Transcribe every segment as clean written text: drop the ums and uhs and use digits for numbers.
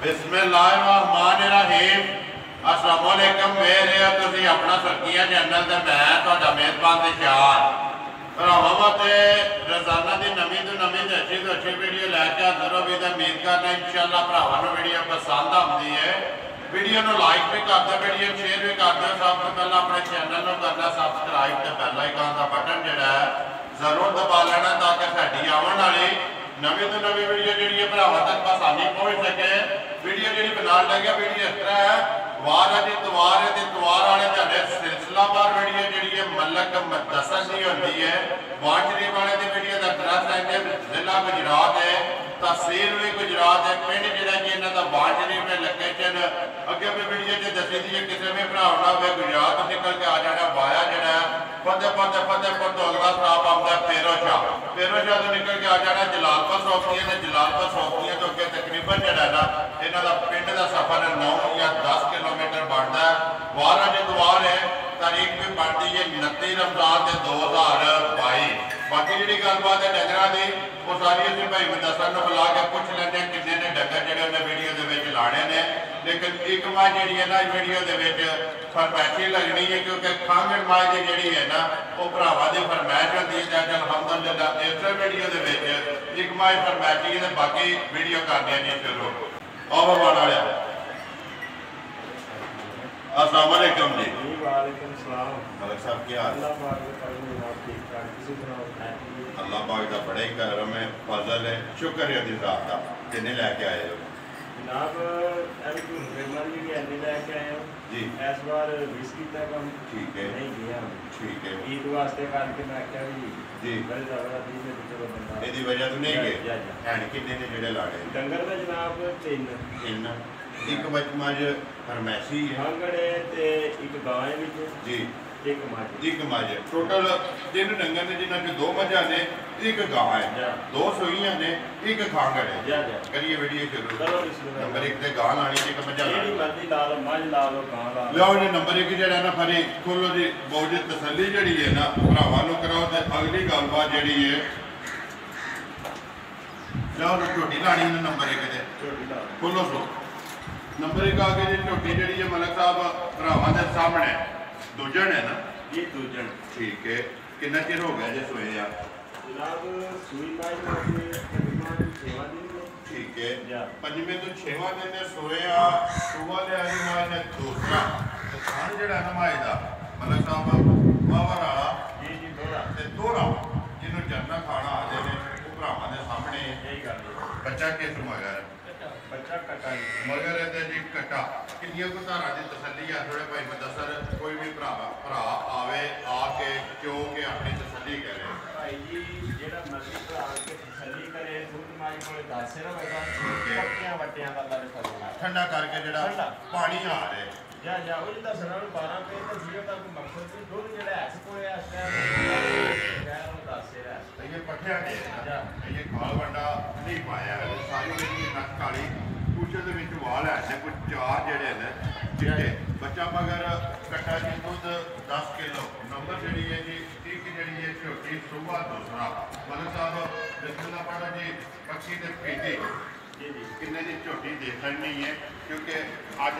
बिस्मिल्लाहिर्रहमानिर्रहीम। अस्सलाम वालेकुम। मेरे तुसीं अपना सरकिया चैनल ते मैं तुहाडा मेज़बान दिशार भरावां वास्ते रोज़ाना की नवीं तो नवीं तो अच्छी वीडियो लैके हाज़र हो भी। उम्मीद करना इंशाअल्लाह भरावां नूं वीडियो पसंद आती है। वीडियो को लाइक भी कर दो, वीडियो शेयर भी कर दो। सब तो पहले अपने चैनल को करना सबसक्राइब तो बेल आइकन का बटन जोड़ा है जरूर दबा लेना ताकि साड़ी आने वाली नवीं तो नवीं वीडियो जी भरावां तक आसानी पहुँच सके। वीडियो जी बना लगे वीडियो इस तरह है वार है जी तवार है तवार वाले तेरे सिलसिलावार वीडियो जी मलक मुदस्सर की होती है। वार शरीफ वाले की वीडियो का एड्रैस है कि जिला गुजरात है, तहसील भी गुजरात है, पिंड जोड़ा कि इन्हों का वार शरीफ है लोकेशन अगे भी वीडियो च दसी दी है। किसी भी भरा हो गुजरात निकल के आ जाना वाया जोड़ा फतेहपुर तो अगला स्टाप आता फेरो शाह तो निकल के आ जाना जलालपुर सौखियां ने जलालपुर सौखियां तो अगे तकरीबन जोड़ा ना इन्हों का पिंड का सफर 9 या 10 किलोमीटर बनता है। वार अज द्वार है, तारीख भी बनती है 29 रमजान 2022। बाकी जी गलबात है डंगर की वो सारी असं भाई मुदस्सर को बुला के पूछ लेंगे किन्ने ने डंगर जोड़े उन्हें वीडियो के लाने ने। लेकिन एक माँ जी है ना वीडियो के फरमैशी लगनी है क्योंकि खंघ माँ की जी है ना वो भरावां की फरमैश होती है। जब अलहमदुलिल्लाह इस वीडियो के एक माँ फरमैशी है बाकी वीडियो करने जी शुरू और वाले। अस्सलाम वालेकुम जी। वालेकुम सलाम। मलिक साहब क्या हाल? अल्लाह पाक का बड़ा ही करम है, फजल है, शुक्र है अल्लाह का। किन्ने लैके आए हो जनाब? लैके आए हो जी। इस बार 20 कीता काम ठीक है नहीं गया ठीक है ईद वास्ते करके मैं क्या भी जी बड़े ज़्यादा दी में चलो बंदा ਇਹਦੀ वजह तो नहीं गए हैन किन्ने ने जेड़े लाड़े डंगर में जनाब 3 एक बचमज फरमैशी है भांगड़े ते एक गां है विच जी एक मझ टोटल 3 डंगर ने जिन्हां च 2 मझां ने एक गां है 2 सूइयां ने एक खांगड़ है। करिए वीडियो शुरू। नंबर 1 ते गां लानी ते एक मझां लानी मर्जी ला लो मझ ला लो गां ला लो। लियाओ जी नंबर 1 जेड़ा ना फरी खोलो जी बहुत जी तसल्ली जेड़ी है ना भरावां नूं कराओ ते अगली गलबात जेड़ी है लियाओ झोटी लानी है नंबर 1 ते खोलो सो नंबर 1 आगे जी झोटी जेड़ी है मलिक साहब भरावां दे सामने दूजन है ना ये दूजन ठीक है। कितना चिर हो गया जी सोए आ जनाब? सुई पाई तकरीबन 6 दिन ठीक है पंजवें तो 6वां दिन ने सोए आ सुबह ले आज माए ने दूसरा तो खान जेड़ा ना माए दा मलिक साहब बावर वाला जी दोहरा जिन्हों जन्ना खाना आते हैं वो भरावां दे सामने यही गल बच्चा किस मगर बच्चा कटा मगर है जी कटा किनिया को धारा की तसली है थोड़े भाई मुदस्सर कोई भी भरा आवे आके क्यों के अपनी तसली करे भाई जी जेड़ा मर्जी भरा के तसली करे दूध माई कोले दासे रहेगा पक्कियां वट्टियां दा लड़े फसला ठंडा करके जेड़ा पानी आ रहे जा वो जिदा सना 12 पे तो जीरो तक मकसद से दूध जेड़ा है कोले इस टाइम गैर दासे है ये पठिया दे जा ये खाल वंडा नहीं पाया सारी मेरी नक काली पूछे दे विच वाल है ने कुछ चार जेड़े ने चिट्टे बच्चा मगर कट्टा जी दूध 10 किलो नंबर जेड़ी है जी एक जेड़ी है छोटी सुबह दूसरा मलिक साहब बिस्मिल्लाह पढ़ो जी पक्षी ते पीटी किन्ने दी झोटी देखनी नहीं है क्योंकि आज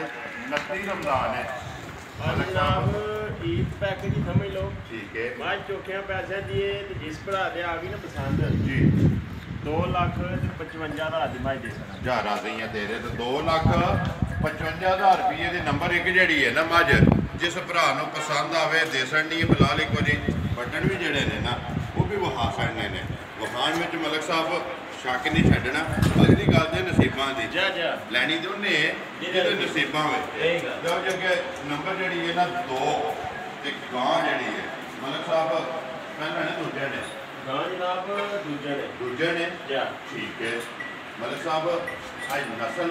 29 रमजान है। जनाब ईद पैकेज समझ लो ठीक है मां चोखियां पैसे दिए तो जिस भरा दे आ गई ना पसंद जी 2,55,000 दी माई दे सकना जा राजी हैं तेरे तो 2,55,000 रुपये दी नंबर 1 जेड़ी है ना मझ जिस भरा नूं पसंद आवे देसन नहीं बिलाल एक बारी बटन भी जेड़े ने ना वो भी वहा सकने ने वहान में मलिक साहब शक नहीं छड्डना अगली गल जे नसीबां दी लैनी तो उन्हें जिहदे नसीबां विच जाओ जगे नंबर जेड़ी है ना 2 ते गां जेड़ी है मलिक साहब पहले ने दूजे ने गां जनाब दूजे ने ठीक है मलिक साहब आज नस्ल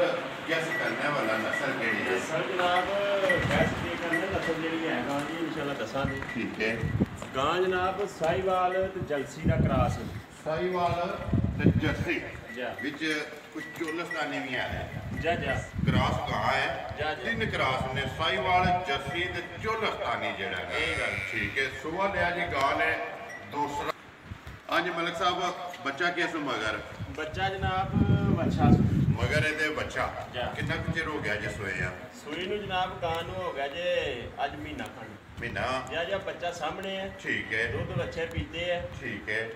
कैसे करने वाला नस्ल केड़ी है नस्ल जनाब कैसे करने नस्ल जेड़ी है गां जी इंशाल्लाह दसांगे ठीक है गां जनाब साहिवाल ते जलसी दा क्रॉस साहिवाल ते जर्सी विच कुछ चोलस्तानी भी है क्रॉस गां है 3 क्रॉस ने साहिवाल जर्सी ते चोलस्तानी जेड़ा है ठीक है सुबह लिया जी गां ने दूसरा हाँ जी मलिक साहब बच्चा किस मगर बच्चा जनाब अच्छा ਮਗਰ ਇਹਦੇ ਬੱਚਾ ਜਾ। ਕਿੰਨਾ ਕੁ ਚਿਰ ਹੋ ਗਿਆ ਜੇ ਸੋਏ ਆ? ਸੂਈ ਨੂੰ ਜਨਾਬ ਗਾਂ ਨੂੰ ਹੋ ਗਿਆ ਜੇ ਅੱਜ ਮਹੀਨਾ ਖੰਡ। ਮਹੀਨਾ। ਜਾਂ ਬੱਚਾ ਸਾਹਮਣੇ ਹੈ। ਠੀਕ ਹੈ। ਦੁੱਧ ਬੱਚੇ ਪੀਤੇ ਹੈ। ਠੀਕ ਹੈ।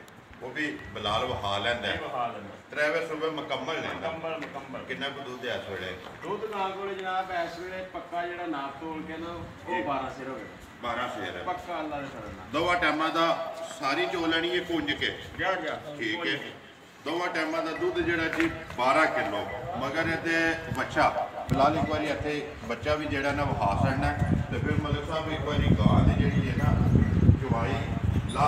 ਉਹ ਵੀ ਬਲਾਲ ਵਹਾ ਲੈਂਦਾ ਇਹ ਵਹਾ ਲੈਂਦਾ। ਡਰਾਈਵਰ ਸੁਬਹ ਮੁਕੰਮਲ ਲੈਂਦਾ। ਮੁਕੰਮਲ। ਕਿੰਨਾ ਕੁ ਦੁੱਧ ਹੈ ਇਸ ਵੇਲੇ? ਦੁੱਧ ਗਾਂ ਕੋਲੇ ਜਨਾਬ ਇਸ ਵੇਲੇ ਪੱਕਾ ਜਿਹੜਾ ਨਾਪ ਤੋਲ ਕੇ ਨਾ ਉਹ 12 ਸਿਰ ਹੋ ਗਿਆ। 12 ਸਿਰ। ਪੱਕਾ ਅੱਲਾ ਦੇ ਫਰਜ਼ ਨਾਲ। ਦੋਵਾਂ ਟਾਈਮਾਂ ਦਾ ਸਾਰੀ ਚੋ ਲੈਣੀ ਹੈ ਪੁੰਜ ਕੇ। ਜਾ ਠੀਕ ਹੈ। ਦੋਵਾਂ ਟਾਈਮਾਂ ਦਾ ਦੁੱਧ ਜਿਹੜਾ ਜੀ 12 ਕਿਲੋ। ਮਗਰ ਇਹਦੇ ਬੱਚਾ ਫਿਲਹਾਲ ਇੱਕ ਵਾਰੀ ਇੱਥੇ ਬੱਚਾ ਵੀ ਜਿਹੜਾ ਨਾ ਵਹਾ ਛੱਡਣਾ ਤੇ ਫਿਰ ਮਲਿਕ ਸਾਹਿਬ ਇੱਕ ਵਾਰੀ ਗਾਂ ਦੀ ਜਿਹੜੀ ਹੈ ਨਾ ਚਵਾਈ ਲਾ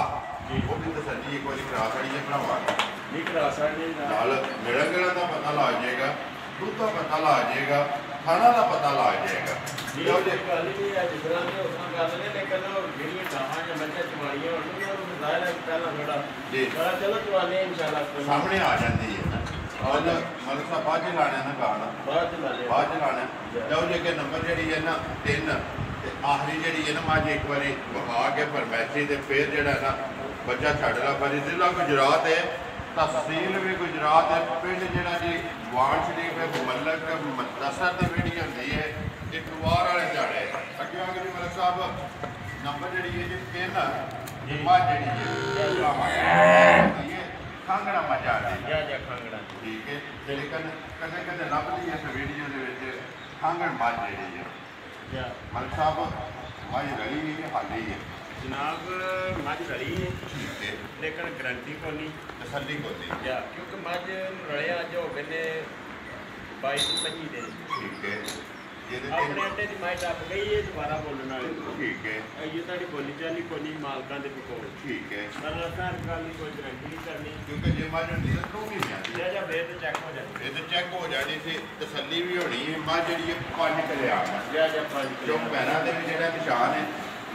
ਉਹ ਵੀ ਤਸੱਲੀ ਇੱਕ ਵਾਰੀ ਕਰਾ ਛੜੀ ਹੈ ਭਰਾਵਾਂ ਨਹੀਂ ਕਰਾ ਸਕਦੇ ਨਾਲ ਮਿਲਣ ਦਾ ਪਤਾ ਲੱਗ ਜਾਏਗਾ, ਦੁੱਧ ਦਾ ਪਤਾ ਲੱਗ ਜਾਏਗਾ, ਖਾਣਾ ਦਾ ਪਤਾ ਲੱਗ ਜਾਏਗਾ। ਇਹੋ ਜਿਹੀ ਗੱਲ ਨਹੀਂ ਹੈ ਜਿਸ ਤਰ੍ਹਾਂ ਦੇ ਉਸਨੂੰ ਗੱਲ ਨੇ ਲੇਕਿਨ ਜਿਹੜੀਆਂ ਗਾਵਾਂ ਜਾਂ ਮੱਝਾਂ ਚਵਾਈਆਂ ਉਹਨਾਂ ਨੂੰ ਜ਼ਾਹਿਰ ਹੈ ਪਹਿਲਾਂ ਥੋੜਾ ਜੀ ਚਲੋ ਚਵਾਨੇ ਇਨਸ਼ਾਅੱਲਾ ਸਾਹਮਣੇ ਆ ਜਾਂਦੀ ਹੈ ਨਾ। ਔਰ ਮਲਿਕ ਸਾਹਿਬ ਬਾਅਦ ਚ ਲਾਣਾ ਨਾ ਗਾਣਾ ਬਾਅਦ ਚ ਲਾ ਲਿਆ। ਬਾਅਦ ਚ ਲਾਣਾ ਲਓ ਜੇ ਕਿ ਨੰਬਰ ਜਿਹੜੀ ਹੈ ਨਾ 3 ਤੇ ਆਖਰੀ ਜਿਹੜੀ ਹੈ ਨਾ ਮੱਝ ਇੱਕ ਵਾਰੀ ਵਹਾ ਕੇ ਫਰਮੈਸ਼ੀ ਤੇ ਫਿਰ ਜਿਹੜਾ ਨਾ ਬੱਚਾ ਛੱਡ ਲਾ। ਪਰ ਜ਼ਿਲ੍ਹਾ ਗੁਜਰਾਤ ਹੈ, ਤਹਿਸੀਲ ਵੀ ਗੁਜਰਾਤ ਹੈ, ਪਿੰਡ ਜਿਹੜਾ ਜੀ ਵਾਣ ਸ਼ਰੀਫ ਹੈ, ਮਲਕ ਮਦਸਰ ਦੀ ਵੀਡੀਓ ਹੁੰਦੀ ਹੈ ਇੱਕ ਵਾਰ ਵਾਲੇ ਝਾੜੇ ਅੱਗੇ ਆ ਗਏ ਮਲਿਕ ਸਾਹਿਬ ਨੰਬਰ ਜਿਹੜੀ ਹੈ ਜੀ 3 ਮੱਝ ਜਿਹੜੀ ਹੈ ਖਾਂਗੜਾ ਮੱਝ ਆ ਰਹੀ ਹੈ। ਜਾ ਖਾਂਗੜਾ ਠੀਕ ਹੈ। ਲੇਕਿਨ ਕਦੇ ਕਦੇ ਲੱਭਦੀ ਹੈ ਇਸ ਵੀਡੀਓ ਦੇ ਵਿੱਚ ਖਾਂਗੜ ਮੱਝ ਜਿਹੜੀ ਹੈ। ਜਾ ਮਲਿਕ ਸਾਹਿਬ ਮੱਝ ਰਲੀ ਹੈ ਕਿ ਹਾਲੀ ਹੈ? ਜਨਾਬ ਮੱਝ ਰਲੀ ਹੈ ਠੀਕ ਹੈ। ਲੇਕਿਨ ਗਰੰਟੀ ਕੋਈ ਨਹੀਂ। ਤਸੱਲੀ ਕੋਈ ਜਾ ਕਿਉਂਕਿ ਮੱਝ ਰਲਿਆ ਅੱਜ ਹੋ ਗਏ ਨੇ 22-25 ਦਿਨ। ਠੀਕ ਹੈ। ਜਿਹਦੇ ਆਪਣੇ ਤੇ ਅੱਡੇ ਦੀ ਮੱਝ ਟੱਪ ਗਈ ਹੈ ਦੁਬਾਰਾ ਬੋਲਣ ਵਾਲੇ। ਠੀਕ ਹੈ। ਇਹ ਤੁਹਾਡੀ ਬੋਲੀ ਚਾਲੀ ਕੋਈ ਨਹੀਂ ਮਾਲਕਾਂ ਦੇ ਕੋਲ। ਠੀਕ ਹੈ। ਪਰ ਅਸਾਂ ਗੱਲ ਦੀ ਕੋਈ ਗਰੰਟੀ ਨਹੀਂ ਕਰਨੀ। ਕਿਉਂਕਿ ਜੇ ਮੱਝ ਹੁੰਦੀ ਤਾਂ ਤੂੰ ਵੀ ਜਾਂਦੀ ਜਾਂ ਵੇਰ ਤੇ ਚੈੱਕ ਹੋ ਜਾਂਦੀ। ਇਹ ਤੇ ਚੈੱਕ ਹੋ ਜਾਣੀ ਸੀ, ਤਸੱਲੀ ਵੀ ਹੋਣੀ ਹੈ। ਮੱਝ ਜਿਹੜੀ ਹੈ 5 ਕਿੱਲੇ ਆਉਣਾ ਜਾਂ ਪੰਜ ਕਿਉਂ ਪੈਰਾਂ ਦੇ ਵੀ ਜਿਹੜਾ ਨਿਸ਼ਾਨ ਹੈ,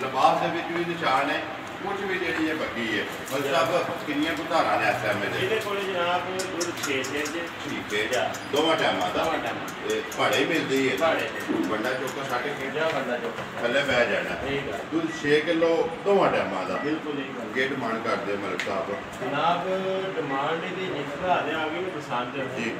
ਲਿਬਾਸ ਦੇ ਵਿੱਚ ਵੀ ਨਿਸ਼ਾਨ ਹੈ, ਕੁਝ ਵੀ ਜਿਹੜੀ ਹੈ ਬੱਗੀ ਹੈ। ਮਲਿਕ ਸਾਹਿਬ ਕਿੰਨੀਆਂ ਕੁ ਧਾਰਾਂ ਨੇ ਇਸ ਸਮੇਂ ਦੇ? ਇਹਦੇ ਕੋਲ ਜਨਾਬ ਦੁੱਧ 6 ਸਿਰ ਜੇ। ਠੀਕ ਹੈ। ਦੋਵਾਂ ਟਾਈਮਾਂ ਦਾ ਦੋਵਾਂ ਟਾਈਮਾਂ ਭਾੜੇ ਹੀ ਮਿਲਦੀ ਹੈ। ਭਾੜੇ ਵੱਡਾ ਚੋਕਾ ਛੱਡ ਕੇ ਜਾਂ ਬੰਦਾ ਜੋ ਥੱਲੇ ਬਹਿ ਜਾਣਾ। ਠੀਕ ਹੈ। ਦੁੱਧ 6 ਕਿਲੋ ਦੋਵਾਂ ਟਾਈਮਾਂ ਦਾ। ਬਿਲਕੁਲ ਨਹੀਂ ਗੱਲ। ਕੀ ਡਿਮਾਂਡ ਕਰਦੇ ਮਲਿਕ ਸਾਹਿਬ? ਜਨਾਬ ਡਿਮਾਂਡ ਇਹਦੀ ਜਿਸ ਭਰਾ ਦੇ ਆ ਗਈ ਨੂੰ ਪਸੰਦ ਹੈ ਜੀ।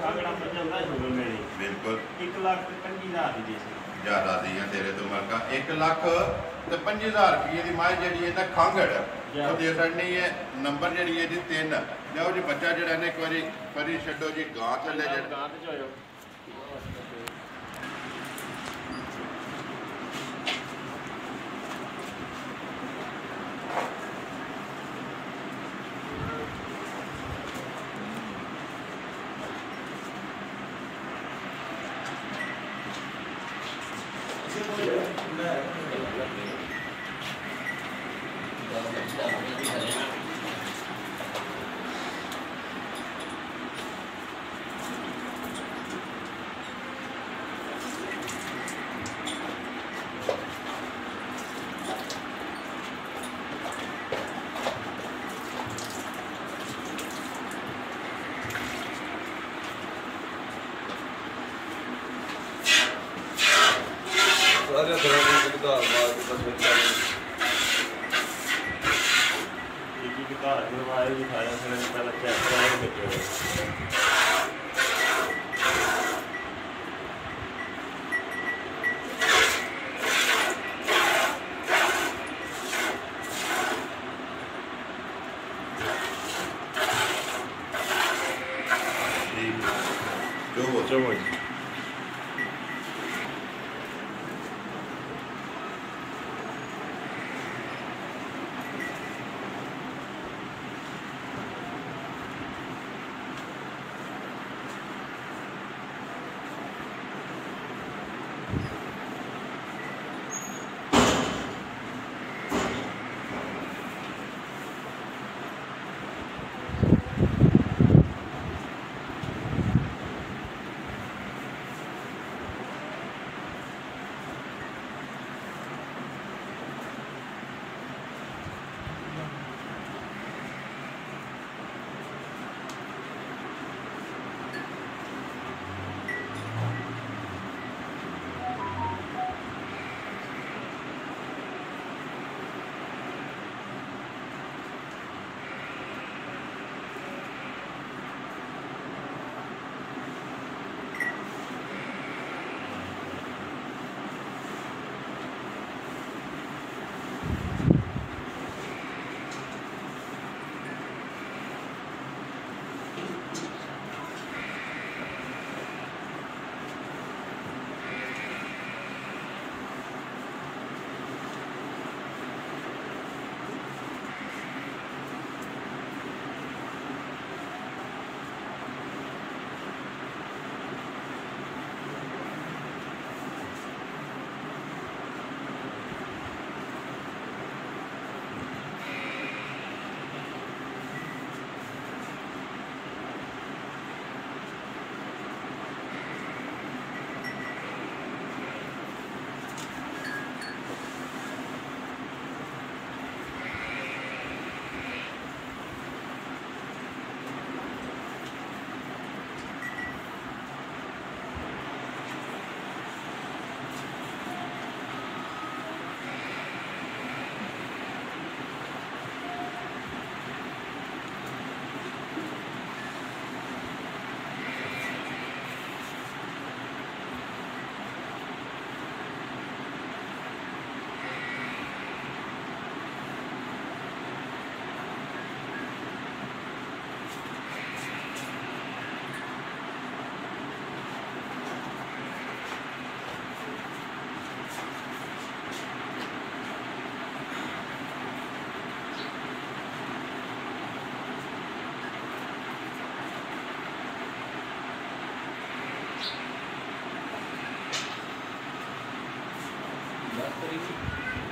ਖਾਗੜਾ ਮੱਝਾਂ ਦਾ ਸ਼ੁਰੂ ਮੇਰੀ ਬਿਲਕੁਲ 1,25,000 ਦੀ ਸੀ। ਜ਼ਿਆਦਾ ਦੀਆਂ ਤੇਰੇ ਤੋਂ ਮਲਕਾ 1,25,000 ਰੁਪਏ ਦੀ ਮੱਝ ਜਿਹੜੀ ਹੈ ਨਾ ਖਾਂਗੜ ਉਹ ਦੇ ਛੱਡਣੀ ਹੈ। ਨੰਬਰ ਜਿਹੜੀ ਹੈ ਜੀ 3। ਲਓ ਜੀ ਬੱਚਾ ਜਿਹੜਾ ਨੇ ਇੱਕ ਵਾਰੀ ਫਰੀ ਛੱਡੋ ਜੀ ਗਾਂ ਥੱਲੇ ਜਿਹੜਾ ਗਾਂ ਤੇ ਜਾਇਓ। ਸਾਰਿਆਂ ਤਰ੍ਹਾਂ ਦੀ ਸੁਧਾਰ ਬਾਅਦ ਬਸ ਕੀ ਘਰ ਜਵਾਏ ਵੀ ਖਾਇਆ ਫਿਰ ਪਹਿਲਾਂ ਚੈੱਕ ਕਰਾਇਆ ਬੱਚੇ। ਜੋ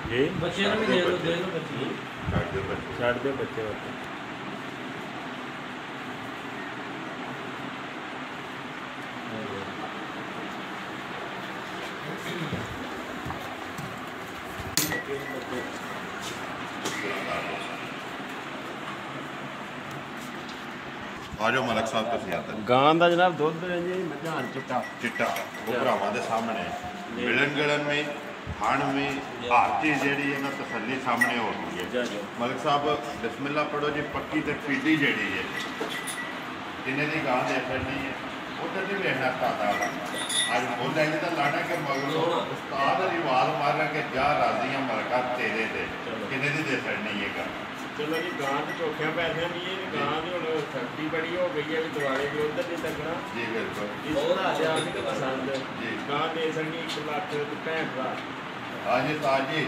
ਜੀ ਬੱਚੇ ਨੂੰ ਵੀ ਦੇ ਦਿਓ ਬੱਚੇ ਛੱਡ ਦਿਓ ਬੱਚੇ ਛੱਡ ਦਿਓ ਬੱਚੇ ਉੱਤੇ ਆ ਜਾਓ ਮਲਕ ਸਾਹਿਬ ਤੁਸੀਂ ਆਦਰ ਗਾਂ ਦਾ ਜਨਾਬ ਦੁੱਧ ਹੈ ਜੀ ਮੱਝਾਂ ਚਿੱਟਾ चिट्टा वो भरावां दे सामने मिलन गिलन में खाण में हर चीज़ जी है ना तसल्ली सामने हो गई है जा जो मलिक साहब बिस्मिल्लाह पढ़ो जी पक्की ते फीडी जी है जिन्हें की गां दे छड़ी है उधर नहीं लेना ताता आज बोल जाएंगे तो लाना के मगरों उस्ताद रिवाज मारना के जा राजियां मलका तेरे दे किन्ने दी दे छड़नी है गां चलो जी गां तो चौखिया पैसे नहीं है गां की हूँ सर्दी बड़ी हो गई है दिवाले की उधर नहीं तकना जी बिल्कुल इसको हजार भी तो पसंद जी। गां दे सकनी 1,65,000 हाँ जी ताज जी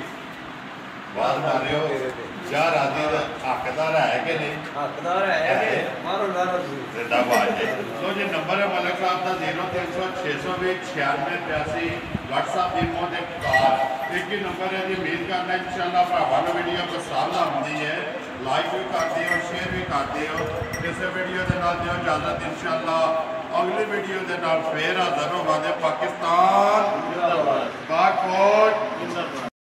बात मार रहे हो जा राजी दा हकदार है कि नहीं ਹੱਕਦਾਰ ਹੈ ਕਿ ਮਾਰੋ ਲਾਰਾ ਤੁਸੀਂ जिंदाबाद जी तो जी नंबर है मलिक साहब का 0300 620 96 82 व्हाट्सएप इमो दे कार एक ही नंबर है जी उम्मीद करना इंशाल्लाह भरावां नूं वीडियो पसंद आउंदी है लाइक भी करते हो शेयर भी करते हो किसी वीडियो के नाल दिओ इजाजत इंशाल्लाह अगली वीडियो के नाल फिर हाज़र होवांगे पाकिस्तान जिंदाबाद पाक फौज